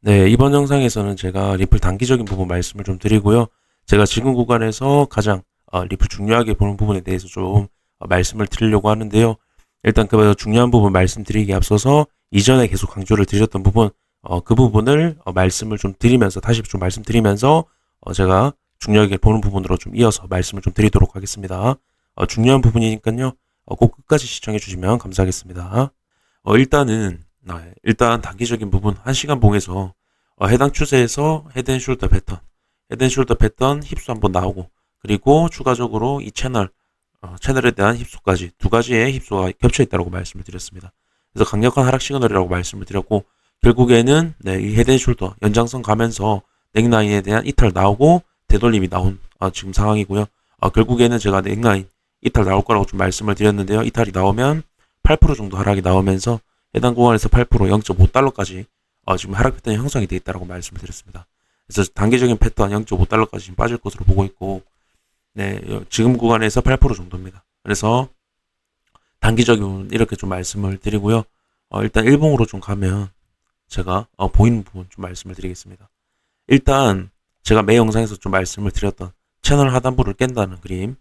네, 이번 영상에서는 제가 리플 단기적인 부분 말씀을 좀 드리고요. 제가 지금 구간에서 가장 리플 중요하게 보는 부분에 대해서 좀 말씀을 드리려고 하는데요. 일단 그 중요한 부분 말씀드리기에 앞서서 이전에 계속 강조를 드렸던 부분, 그 부분을 말씀을 좀 드리면서 다시 좀 말씀드리면서 제가 중요하게 보는 부분으로 좀 이어서 말씀을 좀 드리도록 하겠습니다. 중요한 부분이니까요. 꼭 끝까지 시청해 주시면 감사하겠습니다. 일단 단기적인 부분 1시간 봉에서 해당 추세에서 헤드앤숄더 패턴, 헤드앤숄더 패턴 힙수 한번 나오고 그리고 추가적으로 이 채널에 대한 힙수까지 두 가지의 힙수가 겹쳐 있다고 말씀을 드렸습니다. 그래서 강력한 하락 시그널이라고 말씀을 드렸고 결국에는 이 헤드앤숄더 연장선 가면서 넥라인에 대한 이탈 나오고 되돌림이 나온 지금 상황이고요. 결국에는 제가 넥라인 이탈 나올 거라고 좀 말씀을 드렸는데요. 이탈이 나오면 8% 정도 하락이 나오면서 해당 구간에서 8% 0.5달러까지 지금 하락 패턴이 형성이 되어 있다고 말씀을 드렸습니다. 그래서 단기적인 패턴 0.5달러까지 지금 빠질 것으로 보고 있고, 네, 지금 구간에서 8% 정도입니다. 그래서 단기적인 이렇게 좀 말씀을 드리고요. 일단 일봉으로 좀 가면 제가 보이는 부분 좀 말씀을 드리겠습니다. 일단 제가 매 영상에서 좀 말씀을 드렸던 채널 하단부를 깬다는 그림.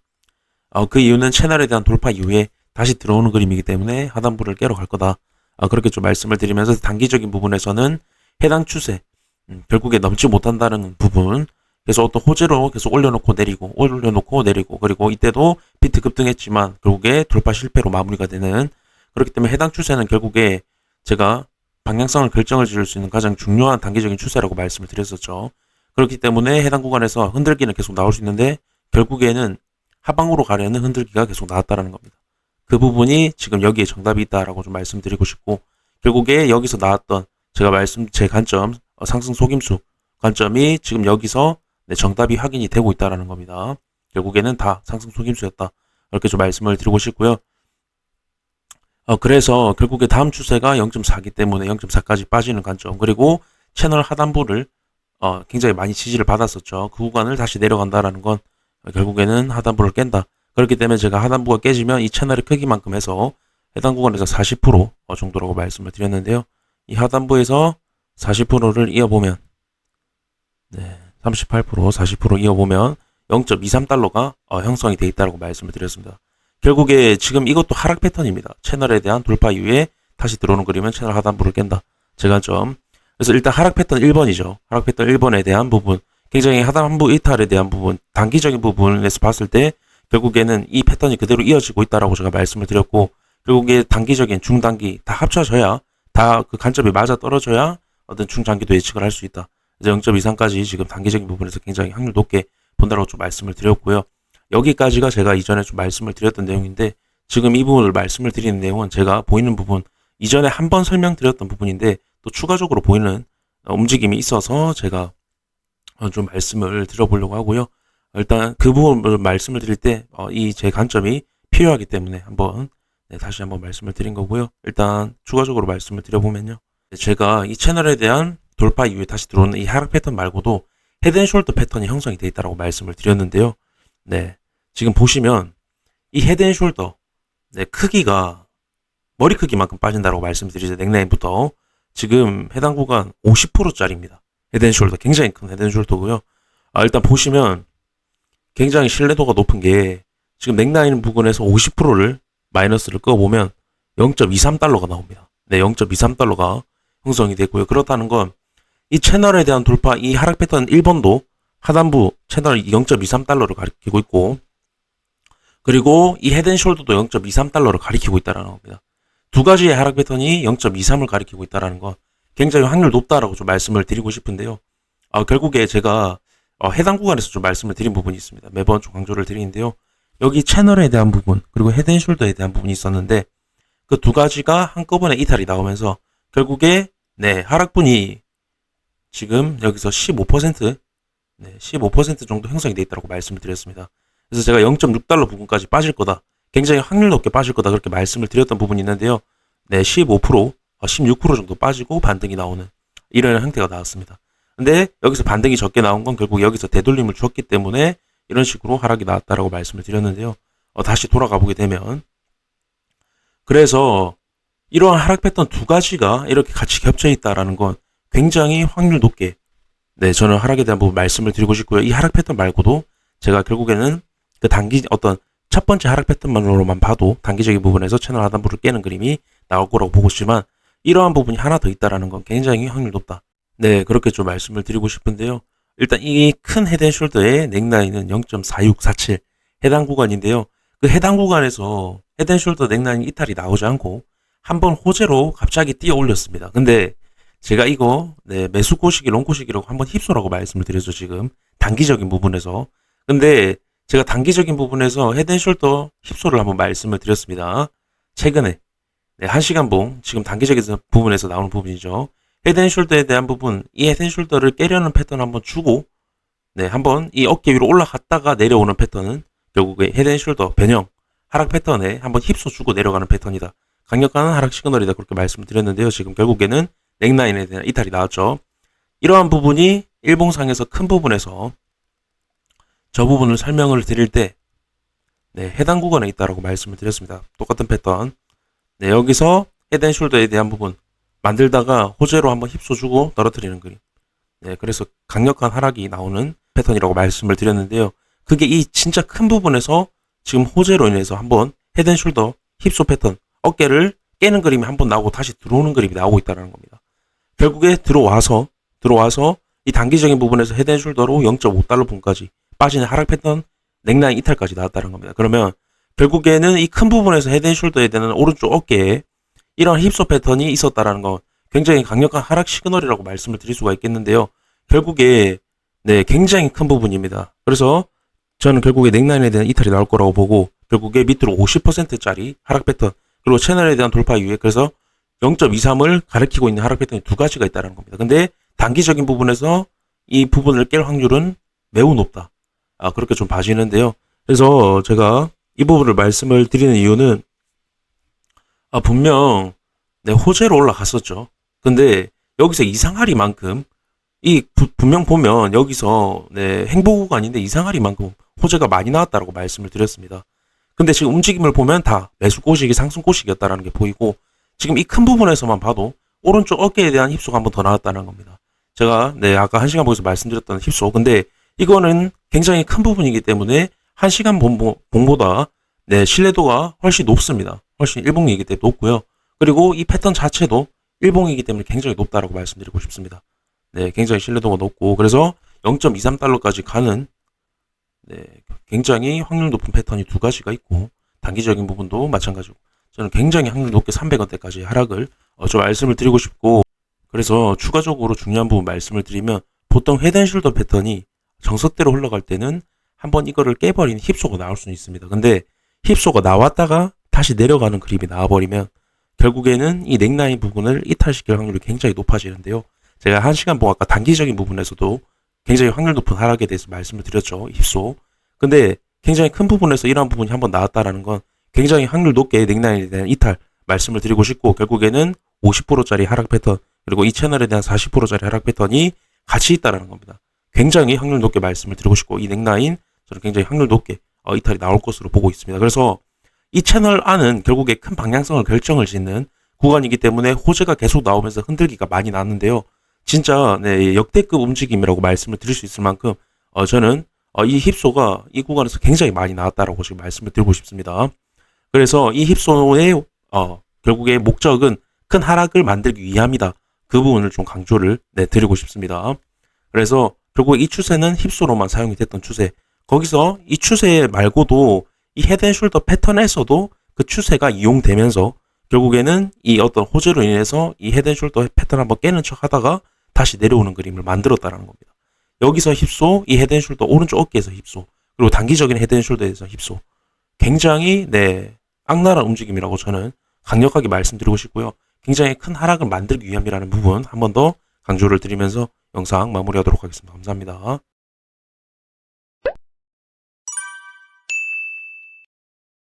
그 이유는 채널에 대한 돌파 이후에 다시 들어오는 그림이기 때문에 하단부를 깨러 갈 거다. 그렇게 좀 말씀을 드리면서 단기적인 부분에서는 해당 추세, 결국에 넘지 못한다는 부분, 그래서 어떤 호재로 계속 올려놓고 내리고, 그리고 이때도 비트 급등했지만 결국에 돌파 실패로 마무리가 되는, 그렇기 때문에 해당 추세는 결국에 제가 방향성을 결정을 지을 수 있는 가장 중요한 단기적인 추세라고 말씀을 드렸었죠. 그렇기 때문에 해당 구간에서 흔들기는 계속 나올 수 있는데 결국에는 하방으로 가려는 흔들기가 계속 나왔다는 겁니다. 그 부분이 지금 여기에 정답이 있다라고 좀 말씀드리고 싶고, 결국에 여기서 나왔던 제 관점, 상승 속임수 관점이 지금 여기서 정답이 확인이 되고 있다라는 겁니다. 결국에는 다 상승 속임수였다. 이렇게 좀 말씀을 드리고 싶고요. 그래서 결국에 다음 추세가 0.4기 때문에 0.4까지 빠지는 관점, 그리고 채널 하단부를 굉장히 많이 지지를 받았었죠. 그 구간을 다시 내려간다라는 건 결국에는 하단부를 깬다. 그렇기 때문에 제가 하단부가 깨지면 이 채널의 크기만큼 해서 해당 구간에서 40% 정도라고 말씀을 드렸는데요. 이 하단부에서 40%를 이어보면 38%, 40% 이어보면 0.23달러가 형성이 되어 있다고 말씀을 드렸습니다. 결국에 지금 이것도 하락 패턴입니다. 채널에 대한 돌파 이후에 다시 들어오는 그림은 채널 하단부를 깬다. 제 관점. 그래서 일단 하락 패턴 1번이죠. 하락 패턴 1번에 대한 부분, 굉장히 하단부 이탈에 대한 부분, 단기적인 부분에서 봤을 때 결국에는 이 패턴이 그대로 이어지고 있다라고 제가 말씀을 드렸고, 결국에 단기적인 중단기 다 합쳐져야, 다 그 관점이 맞아 떨어져야 어떤 중장기도 예측을 할 수 있다. 이제 0.23까지 지금 단기적인 부분에서 굉장히 확률 높게 본다라고 좀 말씀을 드렸고요. 여기까지가 제가 이전에 좀 말씀을 드렸던 내용인데, 지금 이 부분을 말씀을 드리는 내용은 제가 보이는 부분, 이전에 한번 설명드렸던 부분인데 또 추가적으로 보이는 움직임이 있어서 제가 좀 말씀을 드려보려고 하고요. 일단 그 부분을 말씀을 드릴 때 이 제 관점이 필요하기 때문에 다시 한번 말씀을 드린 거고요. 일단 추가적으로 말씀을 드려보면요. 제가 이 채널에 대한 돌파 이후에 다시 들어오는 이 하락 패턴 말고도 헤드앤숄더 패턴이 형성이 되어 있다고 말씀을 드렸는데요. 네, 지금 보시면 이 헤드앤숄더 크기가 머리 크기만큼 빠진다고 말씀드리죠. 넥라인부터 지금 해당 구간 50%짜리입니다. 헤드앤숄더 굉장히 큰 헤드앤숄더고요. 일단 보시면 굉장히 신뢰도가 높은 게 지금 넥라인 부분에서 50%를 마이너스를 꺼보면 0.23달러가 나옵니다. 네, 0.23달러가 형성이 됐고요. 그렇다는 건 이 채널에 대한 돌파, 이 하락 패턴 1번도 하단부 채널 0.23달러를 가리키고 있고, 그리고 이 헤드앤숄더도 0.23달러를 가리키고 있다는 겁니다. 두 가지의 하락 패턴이 0.23을 가리키고 있다는 건 굉장히 확률 높다라고 좀 말씀을 드리고 싶은데요. 결국에 제가 해당 구간에서 좀 말씀을 드린 부분이 있습니다. 매번 좀 강조를 드리는데요. 여기 채널에 대한 부분, 그리고 헤드앤숄더에 대한 부분이 있었는데 그 두 가지가 한꺼번에 이탈이 나오면서 결국에 하락분이 지금 여기서 15% 15% 정도 형성이 되어 있다고 말씀을 드렸습니다. 그래서 제가 0.6달러 부분까지 빠질 거다. 굉장히 확률 높게 빠질 거다. 그렇게 말씀을 드렸던 부분이 있는데요. 15%, 16% 정도 빠지고 반등이 나오는 이런 형태가 나왔습니다. 근데 여기서 반등이 적게 나온 건 결국 여기서 되돌림을 줬기 때문에 이런 식으로 하락이 나왔다라고 말씀을 드렸는데요. 다시 돌아가 보게 되면 그래서 이러한 하락 패턴 두 가지가 이렇게 같이 겹쳐 있다라는 건 굉장히 확률 높게 네, 저는 하락에 대한 부분 말씀을 드리고 싶고요. 이 하락 패턴 말고도 제가 결국에는 그 단기 어떤 첫 번째 하락 패턴만으로만 봐도 단기적인 부분에서 채널 하단부를 깨는 그림이 나올 거라고 보고 있지만 이러한 부분이 하나 더 있다라는 건 굉장히 확률 높다. 네, 그렇게 좀 말씀을 드리고 싶은데요. 일단 이 큰 헤드앤숄더의 넥라인은 0.4647 해당 구간인데요. 그 해당 구간에서 헤드앤숄더 넥라인 이탈이 나오지 않고 한번 호재로 갑자기 뛰어 올렸습니다. 근데 제가 이거 네, 매수 꼬시기, 롱 꼬시기라고 한번 휩소라고 말씀을 드렸죠, 지금. 단기적인 부분에서. 근데 제가 단기적인 부분에서 헤드앤숄더 휩소를 한번 말씀을 드렸습니다. 최근에 네, 1시간봉 지금 단기적인 부분에서 나오는 부분이죠. 헤드앤숄더에 대한 부분, 이 헤드앤숄더를 깨려는 패턴 한번 주고 네, 한번 이 어깨 위로 올라갔다가 내려오는 패턴은 결국에 헤드앤숄더 변형 하락 패턴에 한번 휩소 주고 내려가는 패턴이다. 강력한 하락 시그널이다. 그렇게 말씀을 드렸는데요. 지금 결국에는 넥라인에 대한 이탈이 나왔죠. 이러한 부분이 일봉상에서 큰 부분에서 저 부분을 설명을 드릴 때 네, 해당 구간에 있다라고 말씀을 드렸습니다. 똑같은 패턴. 네, 여기서 헤드앤숄더에 대한 부분 만들다가 호재로 한번 휩써주고 떨어뜨리는 그림. 네, 그래서 강력한 하락이 나오는 패턴이라고 말씀을 드렸는데요. 그게 이 진짜 큰 부분에서 지금 호재로 인해서 한번 헤드앤숄더 휩소 패턴, 어깨를 깨는 그림이 한번 나오고 다시 들어오는 그림이 나오고 있다는 겁니다. 결국에 들어와서 이 단기적인 부분에서 헤드앤숄더로 0.5달러 분까지 빠지는 하락 패턴, 넥라인 이탈까지 나왔다는 겁니다. 그러면 결국에는 이 큰 부분에서 헤드앤숄더에 대한 오른쪽 어깨에 이런 힙소 패턴이 있었다라는 거 굉장히 강력한 하락 시그널이라고 말씀을 드릴 수가 있겠는데요. 결국에 네, 굉장히 큰 부분입니다. 그래서 저는 결국에 넥라인에 대한 이탈이 나올 거라고 보고 결국에 밑으로 50%짜리 하락 패턴 그리고 채널에 대한 돌파 이후에 그래서 0.23을 가리키고 있는 하락 패턴이 두 가지가 있다는 겁니다. 근데 단기적인 부분에서 이 부분을 깰 확률은 매우 높다. 그렇게 좀 봐지는데요. 그래서 제가 이 부분을 말씀을 드리는 이유는 분명 네, 호재로 올라갔었죠. 근데 여기서 이상하리만큼 분명 보면 여기서 네, 행보 구간인데 이상하리만큼 호재가 많이 나왔다라고 말씀을 드렸습니다. 근데 지금 움직임을 보면 다 매수 꼬시기, 상승 꼬시기였다라는 게 보이고 지금 이 큰 부분에서만 봐도 오른쪽 어깨에 대한 힙소가 한 번 더 나왔다는 겁니다. 제가 네, 아까 1시간 보면서 말씀드렸던 힙소. 근데 이거는 굉장히 큰 부분이기 때문에 1시간 봉보다 네, 신뢰도가 훨씬 높습니다. 훨씬 일봉이기 때문에 높고요. 그리고 이 패턴 자체도 일봉이기 때문에 굉장히 높다라고 말씀드리고 싶습니다. 네, 굉장히 신뢰도가 높고 그래서 0.23달러까지 가는 네, 굉장히 확률 높은 패턴이 두 가지가 있고 단기적인 부분도 마찬가지고 저는 굉장히 확률 높게 300원대까지 하락을 좀 말씀을 드리고 싶고 그래서 추가적으로 중요한 부분 말씀을 드리면 보통 헤드앤숄더 패턴이 정석대로 흘러갈 때는 한번 이거를 깨버리는 힙소가 나올 수는 있습니다. 근데 힙소가 나왔다가 다시 내려가는 그림이 나와버리면 결국에는 이 넥라인 부분을 이탈시킬 확률이 굉장히 높아지는데요. 제가 1시간 보고 아까 단기적인 부분에서도 굉장히 확률 높은 하락에 대해서 말씀을 드렸죠. 힙소. 근데 굉장히 큰 부분에서 이러한 부분이 한번 나왔다라는 건 굉장히 확률 높게 넥라인에 대한 이탈 말씀을 드리고 싶고 결국에는 50%짜리 하락 패턴 그리고 이 채널에 대한 40%짜리 하락 패턴이 같이 있다라는 겁니다. 굉장히 확률 높게 말씀을 드리고 싶고 이 넥라인 저는 굉장히 확률 높게 이탈이 나올 것으로 보고 있습니다. 그래서 이 채널 안은 결국에 큰 방향성을 결정을 짓는 구간이기 때문에 호재가 계속 나오면서 흔들기가 많이 났는데요. 진짜 네, 역대급 움직임이라고 말씀을 드릴 수 있을 만큼 저는 이 힙소가 이 구간에서 굉장히 많이 나왔다라고 지금 말씀을 드리고 싶습니다. 그래서 이 힙소의 결국에 목적은 큰 하락을 만들기 위함이다. 그 부분을 좀 강조를 드리고 싶습니다. 그래서 결국 이 추세는 힙소로만 사용이 됐던 추세. 거기서 이 추세 말고도 이 헤드앤숄더 패턴에서도 그 추세가 이용되면서 결국에는 이 어떤 호재로 인해서 이 헤드앤숄더 패턴 한번 깨는 척 하다가 다시 내려오는 그림을 만들었다는 겁니다. 여기서 힙소, 이 헤드앤숄더 오른쪽 어깨에서 힙소, 그리고 단기적인 헤드앤숄더에서 힙소. 굉장히 악랄한 움직임이라고 저는 강력하게 말씀드리고 싶고요. 굉장히 큰 하락을 만들기 위함이라는 부분 한 번 더 강조를 드리면서 영상 마무리하도록 하겠습니다. 감사합니다.